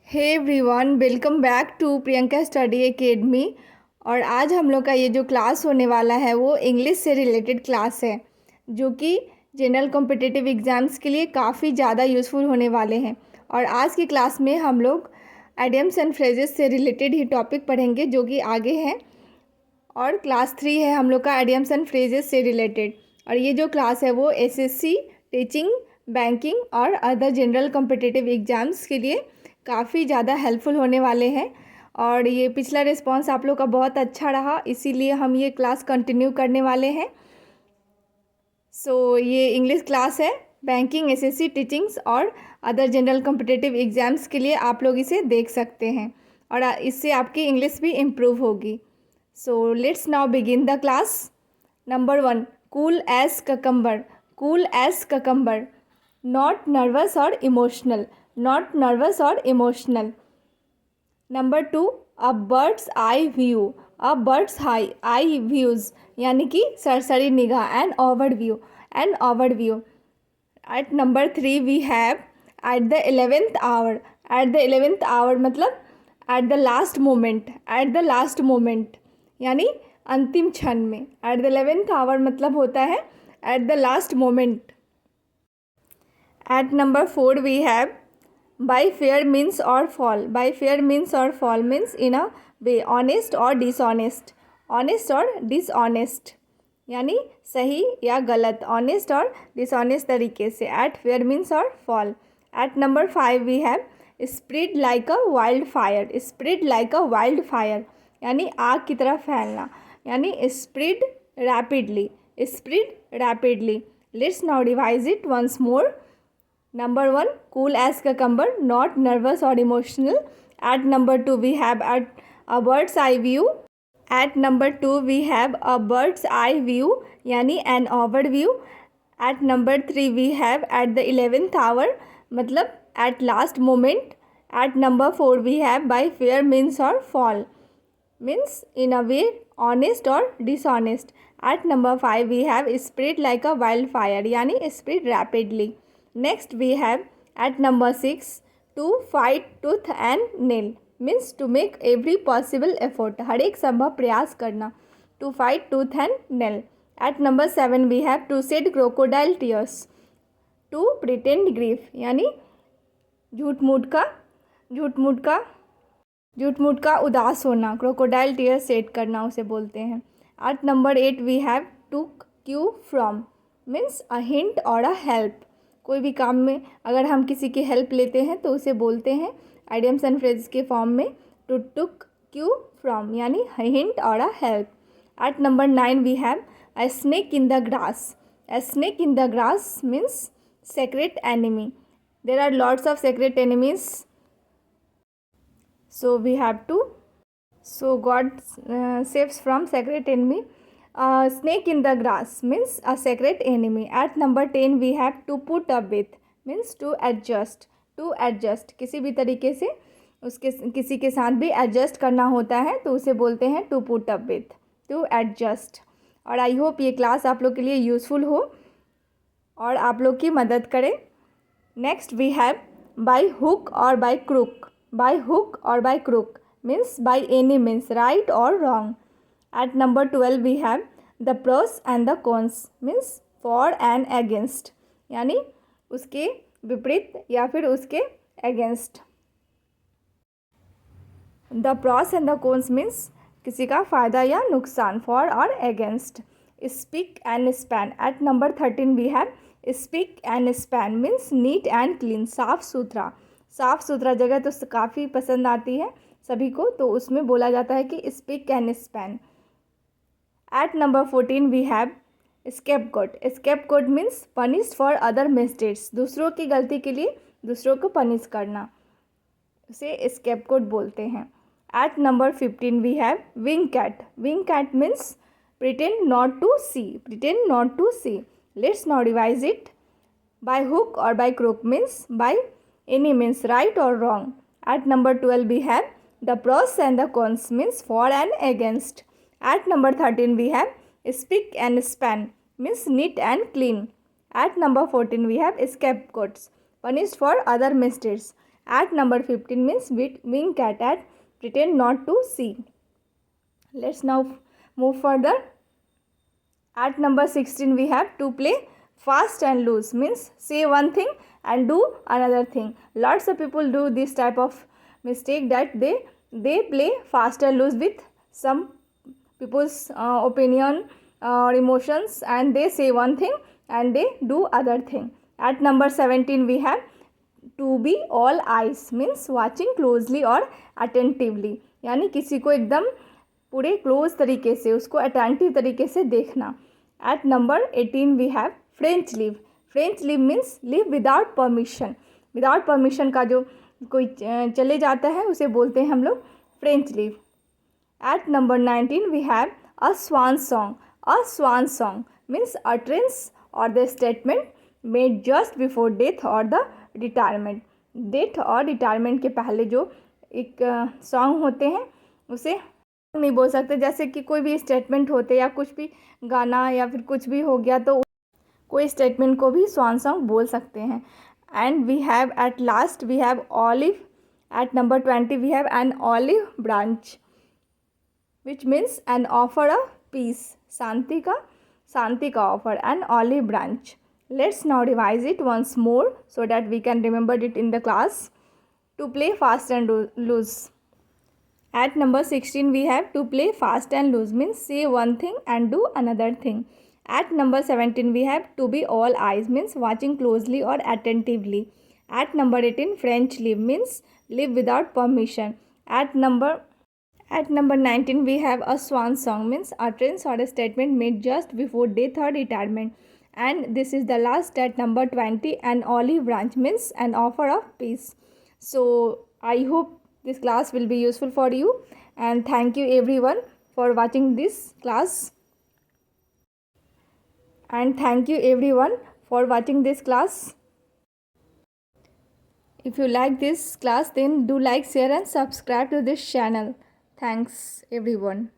Hey everyone, welcome back to Priyanka study academy. और आज हम लोग का ये जो क्लास होने वाला है वो इंग्लिश से रिलेटेड क्लास है, जो कि जनरल कॉम्पिटिटिव एग्ज़ाम्स के लिए काफ़ी ज़्यादा यूज़फुल होने वाले हैं। और आज की क्लास में हम लोग आइडियम्स एंड फ्रेजेस से रिलेटेड ही टॉपिक पढ़ेंगे, जो कि आगे हैं। और क्लास 3 है हम लोग का आइडियम्स एंड फ्रेजेस से रिलेटेड। और ये जो क्लास है वो एसएससी, टीचिंग, बैंकिंग और अदर जनरल कॉम्पिटिटिव एग्ज़ाम्स के लिए काफ़ी ज़्यादा हेल्पफुल होने वाले हैं। और ये पिछला रिस्पांस आप लोग का बहुत अच्छा रहा, इसीलिए हम ये क्लास कंटिन्यू करने वाले हैं। ये इंग्लिश क्लास है बैंकिंग, एसएससी, टीचिंग्स और अदर जनरल कॉम्पिटिटिव एग्ज़ाम्स के लिए आप लोग इसे देख सकते हैं और इससे आपकी इंग्लिश भी इम्प्रूव होगी। So let's now begin the class. Number 1, cool as cucumber. Cool as cucumber, not nervous और इमोशनल। नॉट नर्वस और emotional. Number 2, a bird's eye view. A bird's eye views यानी कि सरसरी निगाह, an overview, an overview. At number 3 we have at the 11th hour. At the 11th hour मतलब at the last moment, at the last moment यानी अंतिम क्षण में। Eight the 11th hour मतलब होता है at the last moment. At number 4 we have by fair means or foul. By fair means or foul means in a way, honest और dishonest. Honest और dishonest यानी सही या गलत, ऑनेस्ट और डिसऑनेस्ट तरीके से। At fair means or foul. At number 5 we have spread like a wild fire. Spread like a wild fire यानी आग की तरह फैलना, यानी spread rapidly, spread rapidly. Let's now revise it once more. Number 1, cool as cucumber, not nervous or emotional. At number 2 we have a bird's eye view. At number 2 we have a bird's eye view यानी an overview. At number 3 we have at the 11th hour मतलब at last moment. At number 4 we have by fair means or fall means in a way, honest or dishonest. At number 5 we have spread like a wildfire यानी spread rapidly. Next we have at number 6, to fight tooth and nail means to make every possible effort, हर एक संभव प्रयास करना, to fight tooth and nail. At number 7 we have to shed crocodile tears, to pretend grief यानी झूठ मूठ का उदास होना, क्रोकोडाइल टीयर सेट करना उसे बोलते हैं। At number 8 we have to cue from means a hint or a help. कोई भी काम में अगर हम किसी की हेल्प लेते हैं तो उसे बोलते हैं आइडियम्स एंड फ्रेजेस के फॉर्म में टू टुक क्यू फ्रॉम यानी hint or a help. At number 9 we have a snake in the grass. A snake in the grass means secret enemy. There are lots of secret enemies, so we have to, so God saves from secret enemy. Snake in the grass means a secret enemy. At number 10 we have to put up with means to adjust. to adjust किसी भी तरीके से उसके किसी के साथ भी adjust करना होता है तो उसे बोलते हैं to put up with, to adjust. और आई होप ये क्लास आप लोग के लिए यूज़फुल हो और आप लोग की मदद करे। Next we have by hook और by crook. By hook or by crook means by any means, right or wrong. At number 12 we have the pros and the cons means for and against यानी उसके विपरीत या फिर उसके against. The pros and the cons means किसी का फ़ायदा या नुकसान, for और against. Speak and span. At number 13 we have speak and span means neat and clean, साफ़ सुथरा। साफ़ सुथरा जगह तो काफ़ी पसंद आती है सभी को, तो उसमें बोला जाता है कि spick and span. At number 14 we have scapegoat. Scapegoat means punish for other mistakes, दूसरों की गलती के लिए दूसरों को पनिश करना, उसे स्केपगोट बोलते हैं। At number 15 we have wink at. Wink at means pretend not to see, pretend not to see. Let's now revise it. By hook और by crook means by any means, right or wrong. At number 12 we have the pros and the cons means for and against. At number 13 we have speak and span means neat and clean. At number 14 we have scapegoats, punished for other mistakes. At number 15 means wink at pretend not to see. Let's now move further. At number 16 we have to play fast and loose, means say one thing and do another thing. Lots of people do this type of mistake, that they play fast and loose with some people's opinion or emotions, and they say one thing and they do other thing. At number 17 we have to be all eyes, means watching closely और attentively, यानी किसी को एकदम पूरे close तरीके से, उसको attentive तरीके से देखना. At number 18 we have French leave. French leave means leave without permission. Without permission का जो कोई चले जाता है उसे बोलते हैं हम लोग French leave. At number 19 we have a swan song. A swan song means utterance और the statement made just before death और द रिटायरमेंट. डेथ और रिटायरमेंट के पहले जो एक सॉन्ग होते हैं उसे नहीं बोल सकते. जैसे कि कोई भी स्टेटमेंट होते या कुछ भी गाना या फिर कुछ भी हो गया तो कोई स्टेटमेंट को भी स्वान सॉन्ग बोल सकते हैं. And we have at last we have olive. At number 20 we have an olive branch which means an offer of peace. शांति का offer, an olive branch. Let's now revise it once more so that we can remember it in the class. To play fast and loose. At number 16 we have to play fast and loose, means say one thing and do another thing. At number 17 we have to be all eyes, means watching closely or attentively. At number 18 French leave, means leave without permission. At number 19 we have a swan song, means utterance or a statement made just before death or retirement. And this is the last at number 20, an olive branch, means an offer of peace. So I hope this class will be useful for you, and thank you everyone for watching this class. If you like this class, then do like, share and subscribe to this channel. Thanks everyone.